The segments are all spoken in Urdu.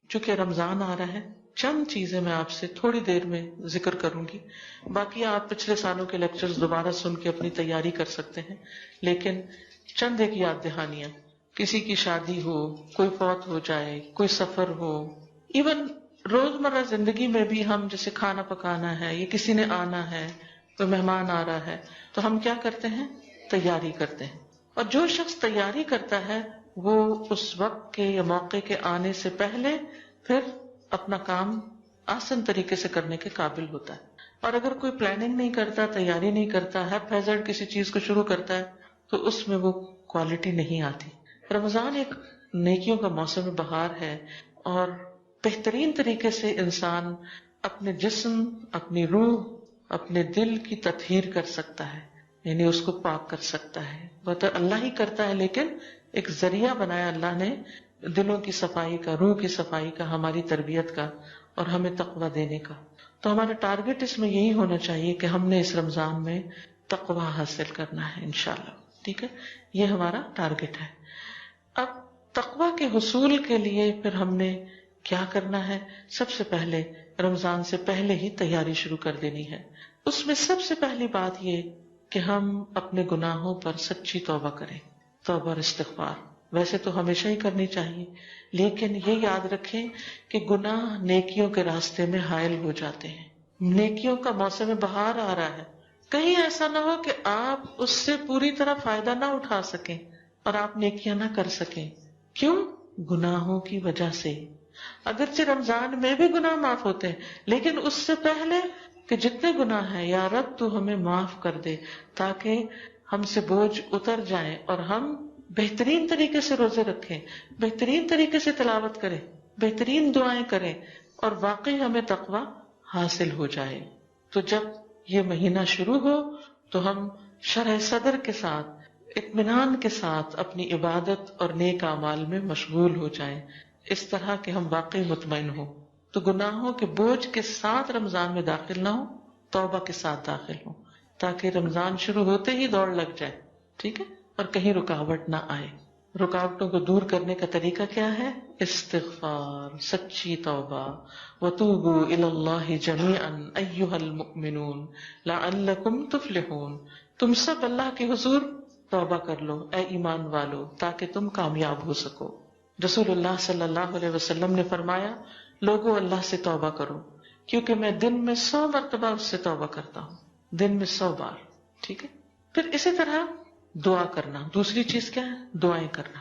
چونکہ رمضان آ رہا ہے، چند چیزیں میں آپ سے تھوڑی دیر میں ذکر کروں گی، باقی آپ پچھلے سالوں کے لیکچرز دوبارہ سن کے اپنی تیاری کر سکتے ہیں، لیکن چند ایک یاد دہانیاں، کسی کی شادی ہو، کوئی فوت ہو جائے، کوئی سفر ہو، ایون روزمرہ زندگی میں بھی ہم جیسے کھانا پکانا ہے یا کسی نے آنا ہے، کوئی مہمان آ رہا ہے، تو ہم کیا کرتے ہیں؟ تیاری کرتے ہیں. اور جو شخص تیاری کرتا ہے وہ اس وقت کے یا موقع کے آنے سے پہلے پھر اپنا کام آسان طریقے سے کرنے کے قابل ہوتا ہے. اور اگر کوئی پلاننگ نہیں کرتا، تیاری نہیں کرتا، ہیپ ہیزرڈ کسی چیز کو شروع کرتا ہے تو اس میں وہ کوالٹی نہیں آتی. رمضان ایک نیکیوں کا موسم بہار ہے اور بہترین طریقے سے انسان اپنے جسم، اپنی روح، اپنے دل کی تطہیر کر سکتا ہے، یعنی اس کو پاک کر سکتا ہے. وہ تو اللہ ہی کرتا ہے، لیکن ایک ذریعہ بنایا اللہ نے دلوں کی صفائی کا، روح کی صفائی کا، ہماری تربیت کا اور ہمیں تقویٰ دینے کا. تو ہمارا ٹارگٹ اس میں یہی ہونا چاہیے کہ ہم نے اس رمضان میں تقویٰ حاصل کرنا ہے انشاءاللہ. ٹھیک ہے، یہ ہمارا ٹارگٹ ہے. اب تقویٰ کے حصول کے لیے پھر ہم نے کیا کرنا ہے؟ سب سے پہلے رمضان سے پہلے ہی تیاری شروع کر دینی ہے. اس میں سب سے پہلی بات یہ کہ ہم اپنے گناہوں پر سچی توبہ کریں، توبہ اور استغفار. ویسے تو ہمیشہ ہی کرنی چاہیے، لیکن یہ یاد رکھیں کہ گناہ نیکیوں کے راستے میں حائل ہو جاتے ہیں. نیکیوں کا موسم بہار آ رہا ہے، کہیں ایسا نہ ہو کہ آپ اس سے پوری طرح فائدہ نہ اٹھا سکیں اور آپ نیکیاں نہ کر سکیں. کیوں؟ گناہوں کی وجہ سے. اگرچہ رمضان میں بھی گناہ معاف ہوتے ہیں، لیکن اس سے پہلے کہ جتنے گناہ ہیں یا رب تو ہمیں معاف کر دے، تاکہ ہم سے بوجھ اتر جائیں اور ہم بہترین طریقے سے روزے رکھیں، بہترین طریقے سے تلاوت کریں، بہترین دعائیں کریں اور واقعی ہمیں تقویٰ حاصل ہو جائے. تو جب یہ مہینہ شروع ہو تو ہم شرح صدر کے ساتھ، اطمینان کے ساتھ اپنی عبادت اور نیک اعمال میں مشغول ہو جائیں، اس طرح کہ ہم واقعی مطمئن ہوں. تو گناہوں کے بوجھ کے ساتھ رمضان میں داخل نہ ہو، توبہ کے ساتھ داخل ہوں، تاکہ رمضان شروع ہوتے ہی دوڑ لگ جائے. ٹھیک ہے، اور کہیں رکاوٹ نہ آئے. رکاوٹوں کو دور کرنے کا طریقہ کیا ہے؟ استغفار، سچی توبہ. وَتُوبُوا إِلَى اللَّهِ جَمِيعًا أَيُّهَا الْمُؤْمِنُونَ لَعَلَّكُمْ تُفْلِحُونَ. تم سب اللہ کے حضور توبہ کر لو اے ایمان والو، تاکہ تم کامیاب ہو سکو. رسول اللہ صلی اللہ علیہ وسلم نے فرمایا، لوگوں اللہ سے توبہ کرو، کیونکہ میں دن میں 100 مرتبہ اس سے توبہ کرتا ہوں، دن میں 100 بار. ٹھیک ہے، پھر اسی طرح دعا کرنا. دوسری چیز کیا ہے؟ دعائیں کرنا.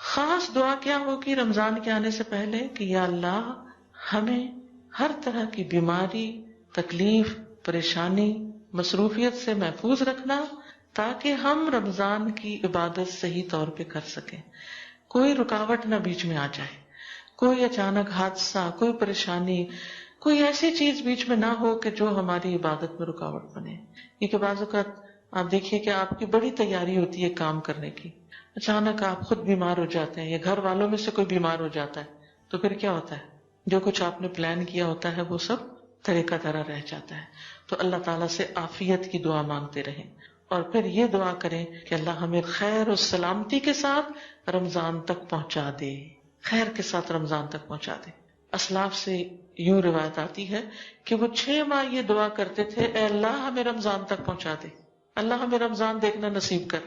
خاص دعا کیا ہوگی رمضان کے آنے سے پہلے کہ یا اللہ ہمیں ہر طرح کی بیماری، تکلیف، پریشانی، مصروفیت سے محفوظ رکھنا، تاکہ ہم رمضان کی عبادت صحیح طور پہ کر سکیں. کوئی رکاوٹ نہ بیچ میں آ جائے، کوئی اچانک حادثہ، کوئی پریشانی، کوئی ایسی چیز بیچ میں نہ ہو کہ جو ہماری عبادت میں رکاوٹ بنے. کیونکہ بعض اوقات آپ دیکھیے کہ آپ کی بڑی تیاری ہوتی ہے کام کرنے کی، اچانک آپ خود بیمار ہو جاتے ہیں یا گھر والوں میں سے کوئی بیمار ہو جاتا ہے، تو پھر کیا ہوتا ہے؟ جو کچھ آپ نے پلان کیا ہوتا ہے وہ سب طریقہ طرح رہ جاتا ہے. تو اللہ تعالیٰ سے عافیت کی دعا مانگتے رہیں اور پھر یہ دعا کریں کہ اللہ ہمیں خیر و سلامتی کے ساتھ رمضان تک پہنچا دے، خیر کے ساتھ رمضان تک پہنچا دے. اسلاف سے یوں روایت آتی ہے کہ وہ 6 ماہ یہ دعا کرتے تھے، اے اللہ ہمیں رمضان تک پہنچا دے، اللہ ہمیں رمضان دیکھنا نصیب کر.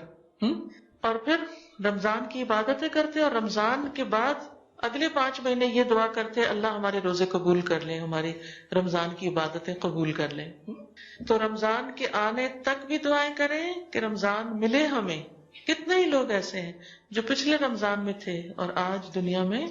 اور پھر رمضان کی عبادتیں کرتے اور رمضان کے بعد اگلے 5 مہینے یہ دعا کرتے اللہ ہمارے روزے قبول کر لیں، ہماری رمضان کی عبادتیں قبول کر لیں. تو رمضان کے آنے تک بھی دعائیں کریں کہ رمضان ملے ہمیں. کتنے ہی لوگ ایسے ہیں جو پچھلے رمضان میں تھے اور آج دنیا میں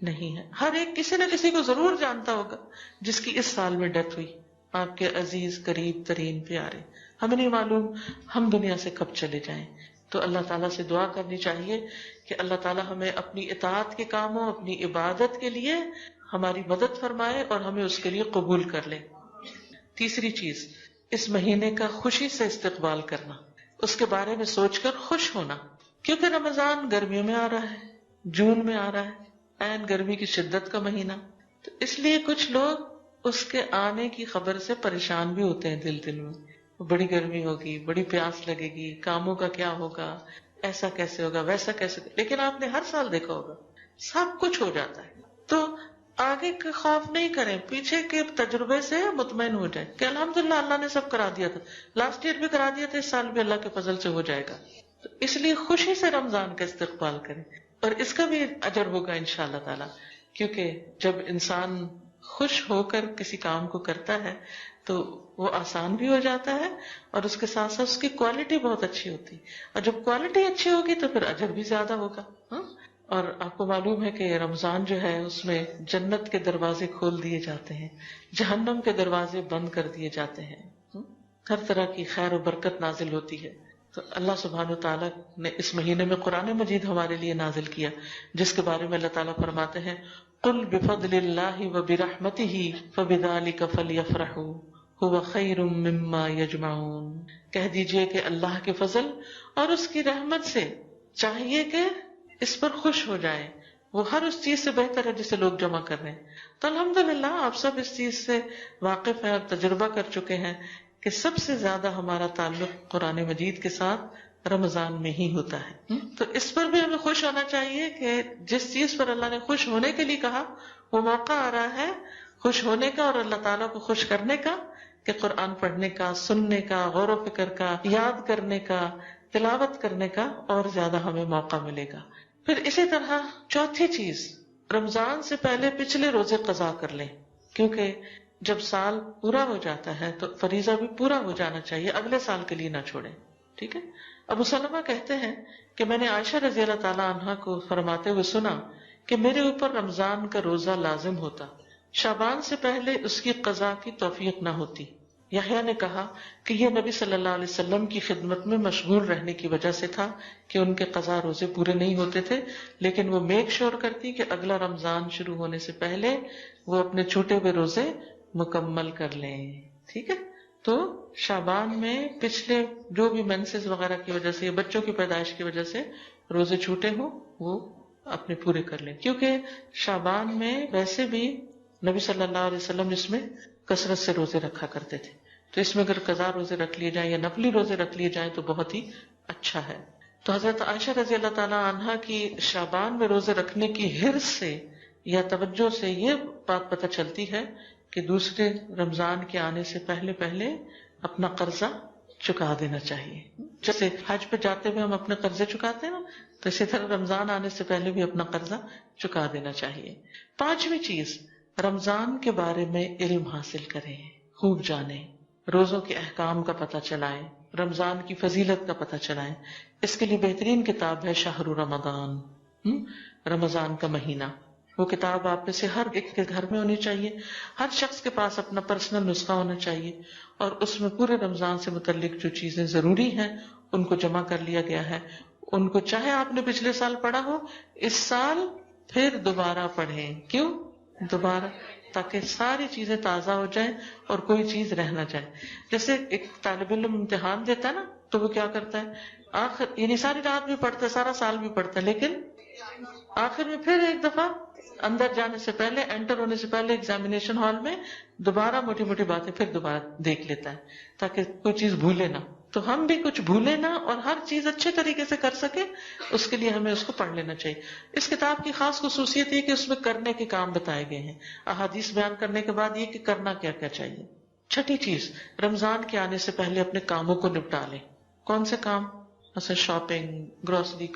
نہیں ہے. ہر ایک کسی نہ کسی کو ضرور جانتا ہوگا جس کی اس سال میں ڈیتھ ہوئی، آپ کے عزیز قریب ترین پیارے. ہمیں نہیں معلوم ہم دنیا سے کب چلے جائیں. تو اللہ تعالیٰ سے دعا کرنی چاہیے کہ اللہ تعالیٰ ہمیں اپنی اطاعت کے کاموں، اپنی عبادت کے لیے ہماری مدد فرمائے اور ہمیں اس کے لیے قبول کر لے. تیسری چیز، اس مہینے کا خوشی سے استقبال کرنا، اس کے بارے میں سوچ کر خوش ہونا. کیونکہ رمضان گرمیوں میں آ رہا ہے، جون میں آ رہا ہے، عین گرمی کی شدت کا مہینہ. تو اس لیے کچھ لوگ اس کے آنے کی خبر سے پریشان بھی ہوتے ہیں دل میں، بڑی گرمی ہوگی، بڑی پیاس لگے گی، کاموں کا کیا ہوگا، ایسا کیسے ہوگا، ویسا کیسے ہوگا. لیکن آپ نے ہر سال دیکھا ہوگا سب کچھ ہو جاتا ہے. تو آگے کا خوف نہیں کریں، پیچھے کے تجربے سے مطمئن ہو جائیں کہ الحمدللہ اللہ نے سب کرا دیا تھا، لاسٹ ایئر بھی کرا دیا تھا، اس سال بھی اللہ کے فضل سے ہو جائے گا. تو اس لیے خوشی سے رمضان کا استقبال کریں، اور اس کا بھی اجر ہوگا انشاءاللہ تعالی. کیونکہ جب انسان خوش ہو کر کسی کام کو کرتا ہے تو وہ آسان بھی ہو جاتا ہے، اور اس کے ساتھ ساتھ اس کی کوالٹی بہت اچھی ہوتی، اور جب کوالٹی اچھی ہوگی تو پھر اجر بھی زیادہ ہوگا. ہاں. اور آپ کو معلوم ہے کہ رمضان جو ہے اس میں جنت کے دروازے کھول دیے جاتے ہیں، جہنم کے دروازے بند کر دیے جاتے ہیں، ہر طرح کی خیر و برکت نازل ہوتی ہے. تو اللہ سبحانہ و تعالیٰ نے اس مہینے میں قرآن مجید ہمارے لیے نازل کیا، جس کے بارے میں اللہ تعالیٰ فرماتے ہیں قُلْ بِفَضْلِ اللَّهِ وَبِرَحْمَتِهِ فَبِذَلِكَ فَلْيَفْرَحُوا هُوَ خَيْرٌ مِّمَّا يَجْمَعُونَ. کہہ دیجئے کہ اللہ کے فضل اور اس کی رحمت سے چاہیے کہ اس پر خوش ہو جائیں، وہ ہر اس چیز سے بہتر ہے جسے لوگ جمع کر رہے ہیں. تو الحمدللہ آپ سب اس چیز سے واقف ہیں اور تجربہ کر چکے ہیں کہ سب سے زیادہ ہمارا تعلق قرآن مجید کے ساتھ رمضان میں ہی ہوتا ہے. تو اس پر بھی ہمیں خوش ہونا چاہیے کہ جس چیز پر اللہ نے خوش ہونے کے لیے کہا وہ موقع آ رہا ہے خوش ہونے کا اور اللہ تعالیٰ کو خوش کرنے کا، کہ قرآن پڑھنے کا، سننے کا، غور و فکر کا، یاد کرنے کا، تلاوت کرنے کا اور زیادہ ہمیں موقع ملے گا. پھر اسی طرح چوتھی چیز، رمضان سے پہلے پچھلے روزے قضا کر لیں، کیونکہ جب سال پورا ہو جاتا ہے تو فریضہ بھی پورا ہو جانا چاہیے، اگلے سال کے لیے نہ چھوڑیں. ٹھیک ہے. ابو سلمہ کہتے ہیں کہ میں نے عائشہ رضی اللہ تعالیٰ عنہا کو فرماتے ہوئے سنا کہ میرے اوپر رمضان کا روزہ لازم ہوتا، شعبان سے پہلے اس کی قضا کی توفیق نہ ہوتی. یحییٰ نے کہا کہ یہ نبی صلی اللہ علیہ وسلم کی خدمت میں مشغول رہنے کی وجہ سے تھا کہ ان کے قضا روزے پورے نہیں ہوتے تھے، لیکن وہ میک شور کرتی کہ اگلا رمضان شروع ہونے سے پہلے وہ اپنے چھوٹے ہوئے روزے مکمل کر لیں. ٹھیک ہے. تو شعبان میں پچھلے جو بھی مینسز وغیرہ کی وجہ سے یا بچوں کی پیدائش کی وجہ سے روزے چھوٹے ہوں وہ اپنے پورے کر لیں، کیونکہ شعبان میں ویسے بھی نبی صلی اللہ علیہ وسلم اس میں کثرت سے روزے رکھا کرتے تھے. تو اس میں اگر قضا روزے رکھ لیے جائیں یا نفلی روزے رکھ لیے جائیں تو بہت ہی اچھا ہے. تو حضرت عائشہ رضی اللہ تعالیٰ عنہا کی شعبان میں روزے رکھنے کی حرص سے یا توجہ سے یہ بات پتہ چلتی ہے کہ دوسرے رمضان کے آنے سے پہلے پہلے اپنا قرضہ چکا دینا چاہیے. جیسے حج پہ جاتے ہوئے ہم اپنے قرضے چکاتے ہیں نا، تو اسی طرح رمضان آنے سے پہلے بھی اپنا قرضہ چکا دینا چاہیے. پانچویں چیز، رمضان کے بارے میں علم حاصل کریں، خوب جانیں، روزوں کے احکام کا پتہ چلائیں، رمضان کی فضیلت کا پتہ چلائیں. اس کے لیے بہترین کتاب ہے شہر رمضان، رمضان کا مہینہ. وہ کتاب آپ میں سے ہر ایک کے گھر میں ہونی چاہیے، ہر شخص کے پاس اپنا پرسنل نسخہ ہونا چاہیے، اور اس میں پورے رمضان سے متعلق جو چیزیں ضروری ہیں ان کو جمع کر لیا گیا ہے. ان کو چاہے آپ نے پچھلے سال پڑھا ہو، اس سال پھر دوبارہ پڑھیں. کیوں دوبارہ؟ تاکہ ساری چیزیں تازہ ہو جائیں اور کوئی چیز رہ نہ جائے. جیسے ایک طالب علم امتحان دیتا ہے نا، تو وہ کیا کرتا ہے، آخر یعنی ساری رات بھی پڑھتا ہے، سارا سال بھی پڑھتا ہے، لیکن آخر میں پھر ایک دفعہ اندر جانے سے پہلے، انٹر ہونے سے پہلے ایگزامینیشن ہال میں دوبارہ موٹی موٹی باتیں پھر دوبارہ دیکھ لیتا ہے تاکہ کوئی چیز بھولے نہ. تو ہم بھی کچھ بھولے نہ اور ہر چیز اچھے طریقے سے کر سکے، اس کے لیے ہمیں اس کو پڑھ لینا چاہیے. اس کتاب کی خاص خصوصیت یہ کہ اس میں کرنے کے کام بتائے گئے ہیں، احادیث بیان کرنے کے بعد یہ کہ کرنا کیا کیا چاہیے. چھٹی چیز، رمضان کے آنے سے پہلے اپنے کاموں کو نپٹا لیں. کون سے کام؟ مثلا شاپنگ، گروسری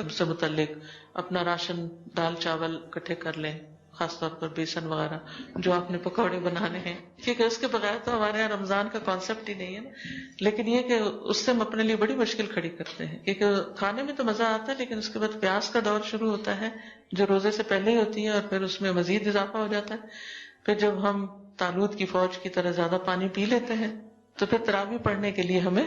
سے متعلق، اپنا راشن دال چاول اکٹھے کر لیں، خاص طور پر بیسن وغیرہ جو آپ نے پکوڑے بنانے ہیں، کیونکہ اس کے بغیر تو ہمارے یہاں رمضان کا کانسیپٹ ہی نہیں ہے نا. لیکن یہ کہ اس سے ہم اپنے لیے بڑی مشکل کھڑی کرتے ہیں، کیونکہ کھانے میں تو مزہ آتا ہے لیکن اس کے بعد پیاس کا دور شروع ہوتا ہے جو روزے سے پہلے ہی ہوتی ہے، اور پھر اس میں مزید اضافہ ہو جاتا ہے. پھر جب ہم طالوت کی فوج کی طرح زیادہ پانی پی لیتے ہیں تو پھر تراویح پڑھنے کے لیے ہمیں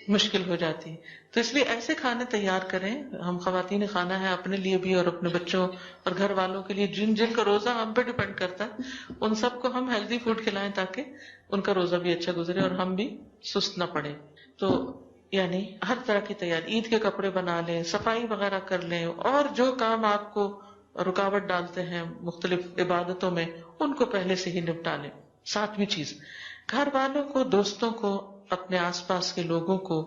مشکل ہو جاتی ہے. تو اس لیے ایسے کھانے تیار کریں، ہم خواتین خانہ ہیں، اپنے لیے بھی اور اپنے بچوں اور گھر والوں کے لیے جن جن کا روزہ ہم پہ ڈیپینڈ کرتا ہے، ان سب کو ہم ہیلدی فوڈ کھلائیں تاکہ ان کا روزہ بھی اچھا گزرے اور ہم بھی سست نہ پڑے. تو یعنی ہر طرح کی تیاری، عید کے کپڑے بنا لیں، صفائی وغیرہ کر لیں، اور جو کام آپ کو رکاوٹ ڈالتے ہیں مختلف عبادتوں میں ان کو پہلے سے ہی نپٹا لیں. ساتویں چیز، گھر والوں کو، دوستوں کو، اپنے آس پاس کے لوگوں کو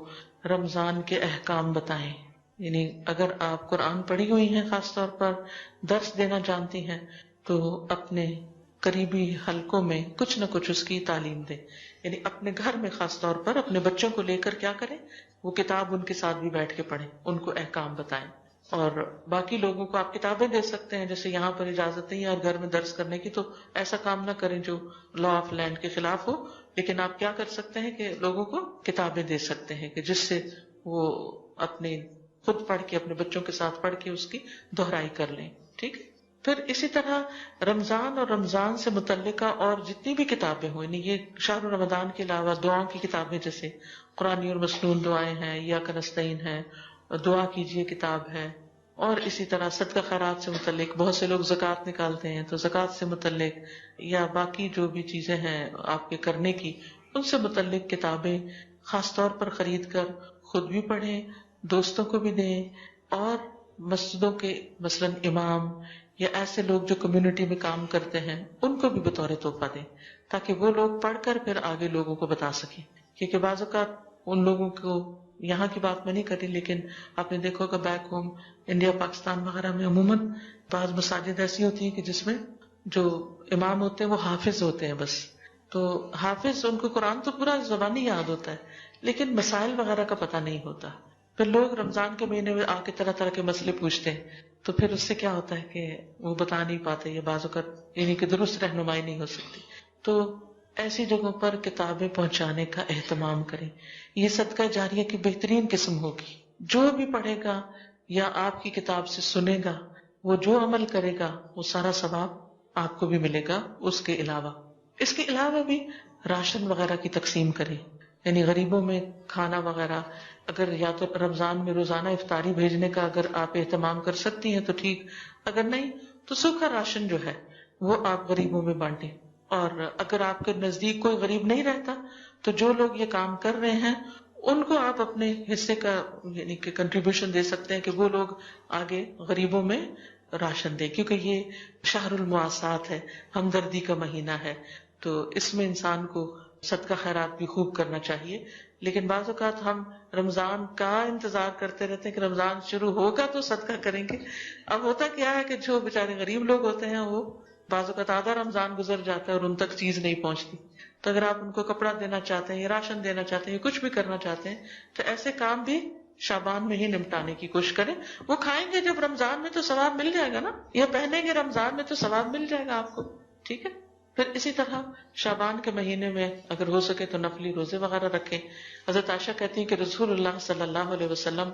رمضان کے احکام بتائیں. یعنی اگر آپ قرآن پڑھی ہوئی ہیں، خاص طور پر درس دینا جانتی ہیں، تو اپنے قریبی حلقوں میں کچھ نہ کچھ اس کی تعلیم دیں. یعنی اپنے گھر میں خاص طور پر اپنے بچوں کو لے کر کیا کریں، وہ کتاب ان کے ساتھ بھی بیٹھ کے پڑھیں، ان کو احکام بتائیں. اور باقی لوگوں کو آپ کتابیں دے سکتے ہیں، جیسے یہاں پر اجازت نہیں ہے اور گھر میں درس کرنے کی، تو ایسا کام نہ کریں جو لا آف لینڈ کے خلاف ہو. لیکن آپ کیا کر سکتے ہیں کہ لوگوں کو کتابیں دے سکتے ہیں کہ جس سے وہ اپنے خود پڑھ کے اپنے بچوں کے ساتھ پڑھ کے اس کی دہرائی کر لیں. ٹھیک ہے. پھر اسی طرح رمضان اور رمضان سے متعلقہ اور جتنی بھی کتابیں ہوں، یعنی یہ شہر رمضان کے علاوہ دعاؤں کی کتابیں جیسے قرآنی اور مسنون دعائیں ہیں، یا کنستین ہے، دعا کیجئے کتاب ہے، اور اسی طرح صدقہ خیرات سے متعلق بہت سے لوگ زکوٰۃ نکالتے ہیں تو زکوٰۃ سے متعلق یا باقی جو بھی چیزیں ہیں آپ کے کرنے کی ان سے متعلق کتابیں خاص طور پر خرید کر خود بھی پڑھیں، دوستوں کو بھی دیں، اور مسجدوں کے مثلاً امام یا ایسے لوگ جو کمیونٹی میں کام کرتے ہیں ان کو بھی بطور تحفہ دیں، تاکہ وہ لوگ پڑھ کر پھر آگے لوگوں کو بتا سکیں. کیونکہ بعض اوقات ان لوگوں کو، یہاں کی بات میں نہیں کری لیکن آپ نے دیکھا ہوگا بیک ہوم انڈیا پاکستان وغیرہ میں عموماً بعض مساجد ایسی ہوتی ہیں کہ جس میں جو امام ہوتے ہیں وہ حافظ ہوتے ہیں بس. تو حافظ ان کو قرآن تو پورا زبانی یاد ہوتا ہے لیکن مسائل وغیرہ کا پتہ نہیں ہوتا. پھر لوگ رمضان کے مہینے میں آ کے طرح طرح کے مسئلے پوچھتے ہیں تو پھر اس سے کیا ہوتا ہے کہ وہ بتا نہیں پاتے یا بعض اوقات یعنی کہ درست رہنمائی نہیں ہو سکتی. تو ایسی جگہوں پر کتابیں پہنچانے کا اہتمام کریں. یہ صدقہ جاریہ کی بہترین قسم ہوگی. جو بھی پڑھے گا یا آپ کی کتاب سے سنے گا، وہ جو عمل کرے گا وہ سارا ثواب آپ کو بھی ملے گا. اس کے علاوہ بھی راشن وغیرہ کی تقسیم کریں. یعنی غریبوں میں کھانا وغیرہ، اگر یا تو رمضان میں روزانہ افطاری بھیجنے کا اگر آپ اہتمام کر سکتی ہیں تو ٹھیک، اگر نہیں تو سوکھا راشن جو ہے وہ آپ غریبوں میں بانٹیں. اور اگر آپ کے نزدیک کوئی غریب نہیں رہتا تو جو لوگ یہ کام کر رہے ہیں ان کو آپ اپنے حصے کا یعنی کہ کنٹریبیوشن دے سکتے ہیں کہ وہ لوگ آگے غریبوں میں راشن دیں. کیونکہ یہ شہر المواسات ہے، ہمدردی کا مہینہ ہے، تو اس میں انسان کو صدقہ خیرات بھی خوب کرنا چاہیے. لیکن بعض اوقات ہم رمضان کا انتظار کرتے رہتے ہیں کہ رمضان شروع ہوگا تو صدقہ کریں گے. اب ہوتا کیا ہے کہ جو بیچارے غریب لوگ ہوتے ہیں وہ بعض اوقات آدھا رمضان گزر جاتا ہے اور ان تک چیز نہیں پہنچتی. تو اگر آپ ان کو کپڑا دینا چاہتے ہیں یا راشن دینا چاہتے ہیں یا کچھ بھی کرنا چاہتے ہیں تو ایسے کام بھی شعبان میں ہی نمٹانے کی کوشش کریں. وہ کھائیں گے جب رمضان میں تو ثواب مل جائے گا نا، یا پہنیں گے رمضان میں تو ثواب مل جائے گا آپ کو. ٹھیک ہے. پھر اسی طرح شعبان کے مہینے میں اگر ہو سکے تو نفلی روزے وغیرہ رکھیں. حضرت عائشہ کہتی ہیں کہ رسول اللہ صلی اللہ علیہ وسلم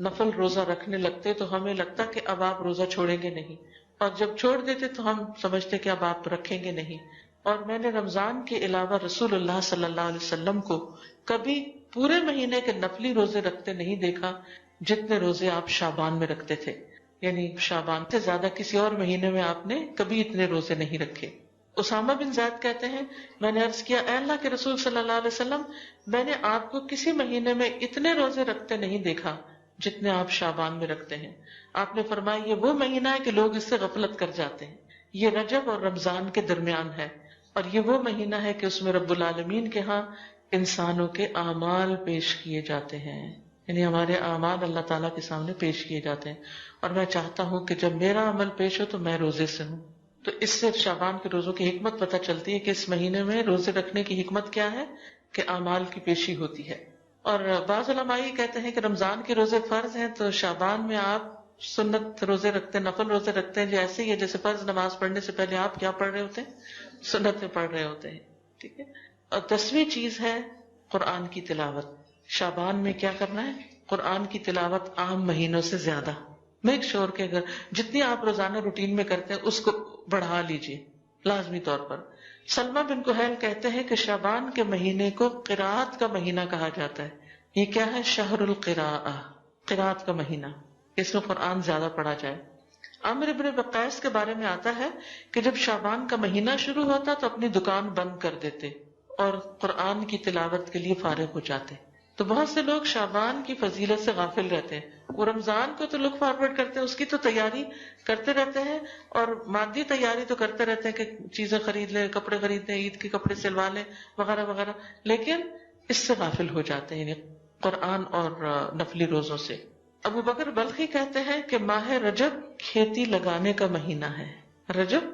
نفل روزہ رکھنے لگتے تو ہمیں لگتا کہ اب آپ روزہ چھوڑیں گے نہیں، اور جب چھوڑ دیتے تو ہم سمجھتے کہ اب آپ رکھیں گے نہیں. اور میں نے رمضان کے علاوہ رسول اللہ صلی اللہ علیہ وسلم کو کبھی پورے مہینے کے نفلی روزے رکھتے نہیں دیکھا جتنے روزے آپ شعبان میں رکھتے تھے. یعنی شعبان سے زیادہ کسی اور مہینے میں آپ نے کبھی اتنے روزے نہیں رکھے. اسامہ بن زید کہتے ہیں میں نے عرض کیا اے اللہ کے رسول صلی اللہ علیہ وسلم، میں نے آپ کو کسی مہینے میں اتنے روزے رکھتے نہیں دیکھا جتنے آپ شعبان میں رکھتے ہیں. آپ نے فرمایا یہ وہ مہینہ ہے کہ لوگ اس سے غفلت کر جاتے ہیں. یہ رجب اور رمضان کے درمیان ہے، اور یہ وہ مہینہ ہے کہ اس میں رب العالمین کے ہاں انسانوں کے اعمال پیش کیے جاتے ہیں. یعنی ہمارے اعمال اللہ تعالیٰ کے سامنے پیش کیے جاتے ہیں، اور میں چاہتا ہوں کہ جب میرا عمل پیش ہو تو میں روزے سے ہوں. تو اس سے شعبان کے روزوں کی حکمت پتہ چلتی ہے کہ اس مہینے میں روزے رکھنے کی حکمت کیا ہے کہ اعمال کی پیشی ہوتی ہے. اور بعض علماء یہ کہتے ہیں کہ رمضان کے روزے فرض ہیں تو شعبان میں آپ سنت روزے رکھتے ہیں، نفل روزے رکھتے ہیں، جو ایسے ہی ہے جیسے فرض نماز پڑھنے سے پہلے آپ کیا پڑھ رہے ہوتے ہیں، سنت میں پڑھ رہے ہوتے ہیں. ٹھیک ہے. اور 10ویں چیز ہے قرآن کی تلاوت. شعبان میں کیا کرنا ہے؟ قرآن کی تلاوت عام مہینوں سے زیادہ. میک شور کہ اگر جتنی آپ روزانہ روٹین میں کرتے ہیں اس کو بڑھا لیجیے لازمی طور پر. سلمہ بن کہیل کہتے ہیں کہ شعبان کے مہینے کو قرات کا مہینہ کہا جاتا ہے. یہ کیا ہے؟ شہر القراءہ، قرات کا مہینہ، اس میں قرآن زیادہ پڑھا جائے. عامر ابن وقاص کے بارے میں آتا ہے کہ جب شعبان کا مہینہ شروع ہوتا تو اپنی دکان بند کر دیتے اور قرآن کی تلاوت کے لیے فارغ ہو جاتے. تو بہت سے لوگ شعبان کی فضیلت سے غافل رہتے ہیں. وہ رمضان کو تو لک فارورڈ کرتے ہیں، اس کی تو تیاری کرتے رہتے ہیں اور مادی تیاری تو کرتے رہتے ہیں کہ چیزیں خرید لیں، کپڑے خرید لیں، عید کے کپڑے سلوا لیں وغیرہ وغیرہ، لیکن اس سے غافل ہو جاتے ہیں، یعنی قرآن اور نفلی روزوں سے. ابو بکر بلخی کہتے ہیں کہ ماہ رجب کھیتی لگانے کا مہینہ ہے. رجب